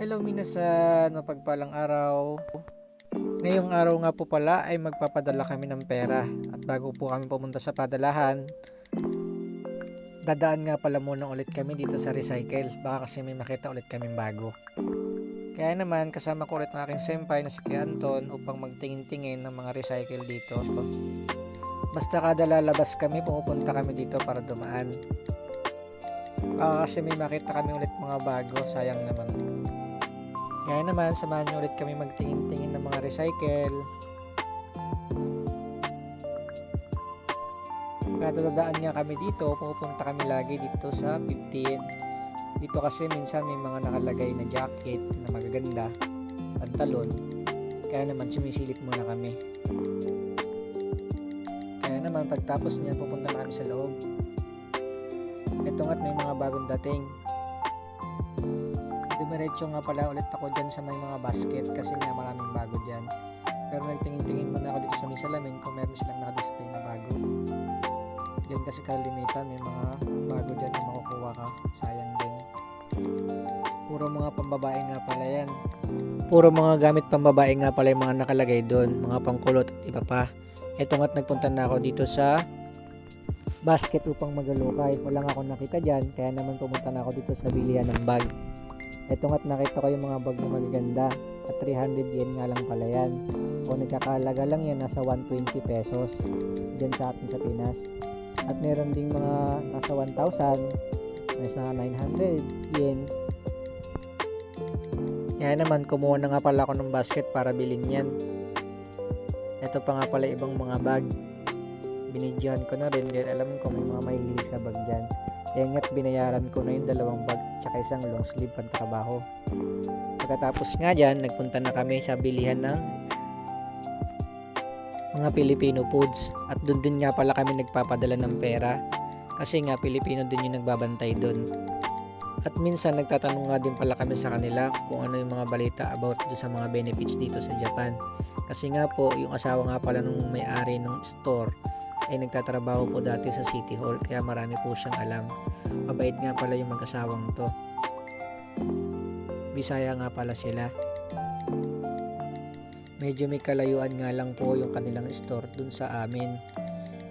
Hello minasan, mapagpalang araw. Ngayong araw nga po pala ay magpapadala kami ng pera. At bago po kami pumunta sa padalahan, dadaan nga pala muna ulit kami dito sa recycle. Baka kasi may makita ulit kaming bago. Kaya naman kasama ko ulit ng aking senpai na si Kuya Anton upang magtingin-tingin ng mga recycle dito. Basta kada lalabas kami, pumupunta kami dito para dumaan. Baka kasi may makita kami ulit mga bago, sayang naman. Kaya naman, samahan nyo ulit kami magtingin-tingin ng mga recycle. Kada dadaan nga kami dito, pupunta kami lagi dito sa 15. Dito kasi minsan may mga nakalagay na jacket na magaganda, pantalon. Kaya naman sumisilip muna kami. Kaya naman pagtapos niyan, pupunta na kami sa loob. Ito nga't may mga bagong dating. Dumiretso nga pala ulit ako dyan sa may mga basket kasi nga maraming bago dyan. Pero nagtingin-tingin muna ako dito sa may salamin kung meron silang nakadisplay na bago. Dyan kasi kalimitan, may mga bago dyan na makukuha ka. Sayang din. Puro mga pambabae nga pala yan. Puro mga gamit pambabae nga pala yung mga nakalagay doon. Mga pangkulot at iba pa. Ito nga't nagpunta na ako dito sa basket upang magalukay. Walang ako nakita dyan, kaya naman pumunta na ako dito sa bilihan ng bag. Ito nga't nakita ko yung mga bag na magaganda at 300 yen nga lang pala yan. O nagkakalaga lang yan, nasa 120 pesos dyan sa atin sa Pinas. At meron ding mga nasa 1,000, nasa 900 yen. Kaya naman kumuha na nga pala ako ng basket para bilhin yan. Ito pa nga pala ibang mga bag. Binidyohan ko na rin dahil alam ko may mga mahilig sa bag dyan. Kaya nga't binayaran ko na yung 2 bag tsaka isang long sleeve pantrabaho. Pagkatapos nga dyan, nagpunta na kami sa bilihan ng mga Filipino foods. At doon din nga pala kami nagpapadala ng pera. Kasi nga Pilipino din yung nagbabantay doon. At minsan nagtatanong nga din pala kami sa kanila kung ano yung mga balita about sa mga benefits dito sa Japan. Kasi nga po, yung asawa nga pala nung may-ari ng store ay nagtatrabaho po dati sa City Hall, kaya marami po siyang alam. Mabait nga pala yung mag-asawang to. Bisaya nga pala sila. Medyo may kalayuan nga lang po yung kanilang store dun sa amin.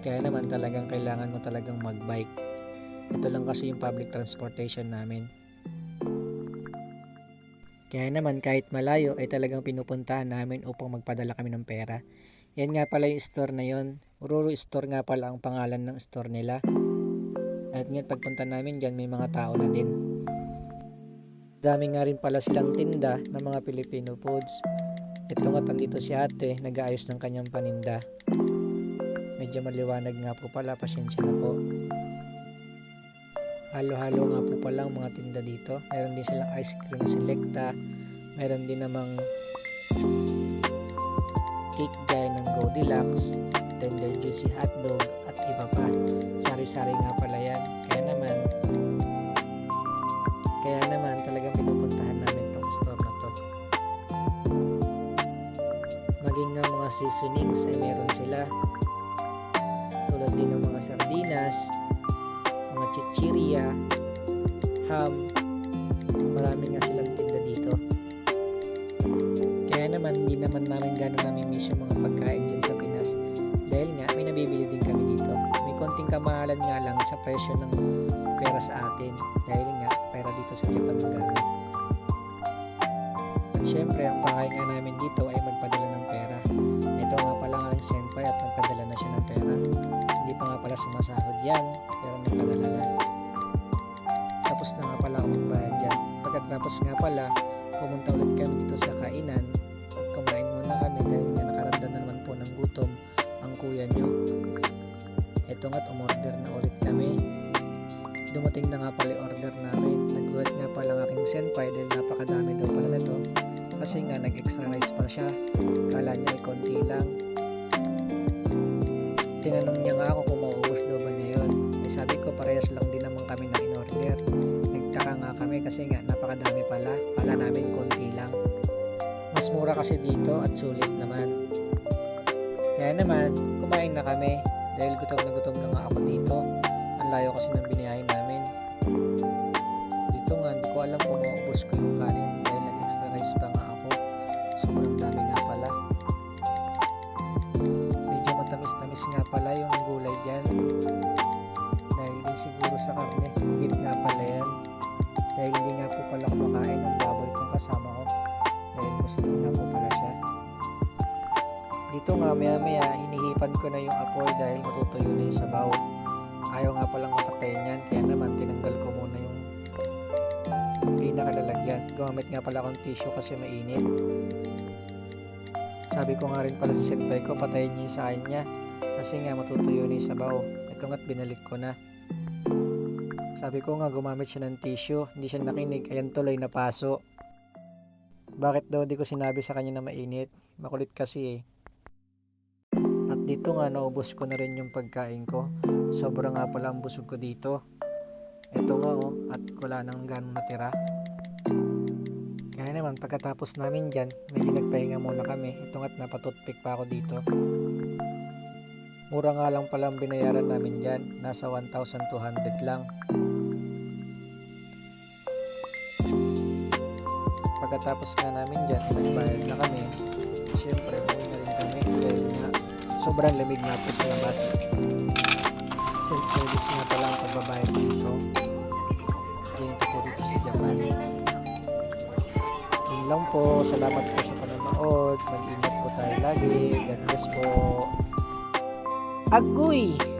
Kaya naman talagang kailangan mo talagang mag-bike. Ito lang kasi yung public transportation namin. Kaya naman kahit malayo ay talagang pinupuntahan namin upang magpadala kami ng pera. Yan nga pala yung store na yon. Ururu Store nga pala ang pangalan ng store nila. At ngayon pagpunta namin dyan may mga tao na din. Dami nga rin pala silang tinda ng mga Filipino foods. Ito nga tandito si ate, nag-aayos ng kanyang paninda. Medyo maliwanag nga po pala, pasensya na po. Halo-halo nga po pala ang mga tinda dito. Meron din silang ice cream na selecta. Meron din namang cake gaya ng Go Deluxe, tender juicy hotdog at iba pa. Sari-sari nga pala yan. Kaya naman talagang pinupuntahan namin tong store na to. Maging nga mga seasonings ay meron sila. Tulad din ng mga sardinas, mga chichirya, ham. Marami nga silang tinda dito. Kaya naman hindi naman namin gano'n namimiss yung mga pagkain dyan sa Pinas. Dahil nga may nabibili din kami dito. May konting kamahalan nga lang sa presyo ng pera sa atin. Dahil nga pera dito sa Japan ang gamit. At syempre ang pakay nga namin dito ay magpadala ng pera. Ito nga pala ang aking senpai at nagpadala na siya ng pera. Hindi pa nga pala sumasahod yan, pero nagpadala na. Tapos na nga pala ako magbayad dyan. Pagkatapos nga pala, pumunta ulit kami dito sa kainan at kumain muna kami dahil nga nakaramdam na naman po ng gutom ang kuya nyo. Eto nga't umorder na ulit kami. Dumating na nga pala yung order namin. Nagulat nga pala ang aking senpai dahil napakadami daw pala na to. Kasi nga nag-extra rice pa siya. Kala niya ay konti lang. Tinanong niya nga ako kung mauubos daw ba niya yun. Eh sabi ko parehas lang din naman kami na in-order. Nagtaka nga kami kasi nga napakadami pala. Kala namin konti lang. Mas mura kasi dito at sulit naman. Kaya naman kumain na kami dahil gutom na nga ako dito. Ang layo kasi ng biniyahin namin. Dito nga hindi ko alam kung maubos ko yung kanin dahil nag sa karne. Beef nga pala yan. Dahil hindi nga po pala kumakain ng baboy itong kasama ko. Dahil Muslim nga po pala siya. Dito nga maya maya hinihipan ko na yung apoy dahil matutuyo na yung sabaw. Ayaw nga palang mapatay niyan, kaya naman tinanggal ko muna yung pinakalalagyan. Gumamit nga pala akong tissue kasi mainit. Sabi ko nga rin pala sa senpai ko, patayin niya yung sa kanya kasi nga matutuyo na yung sabaw. Ito nga't binalik ko na. Sabi ko nga gumamit siya ng tissue, hindi siya nakinig, ayan tuloy napaso. Bakit daw di ko sinabi sa kanya na mainit? Makulit kasi eh. At dito nga naubos ko na rin yung pagkain ko. Sobra nga pala ang busog ko dito. Ito nga oh, at wala nang ganong natira. Kaya naman pagkatapos namin dyan, medyo nagpahinga muna kami. Ito nga't napatutpick pa ako dito. Mura nga lang pala ang binayaran namin dyan. Nasa 1,200 lang. Pagkatapos nga namin dyan, nagbayad na kami. Siyempre, umuwi na rin kami. Dahil nga, sobrang lamig nga po sa labas. Self-service nga pala ang pagbabayad dito. Ganito po dito sa Japan. Yun lang po. Salamat po sa panonood. Mag-ingat po tayo lagi. God bless po. Agoy!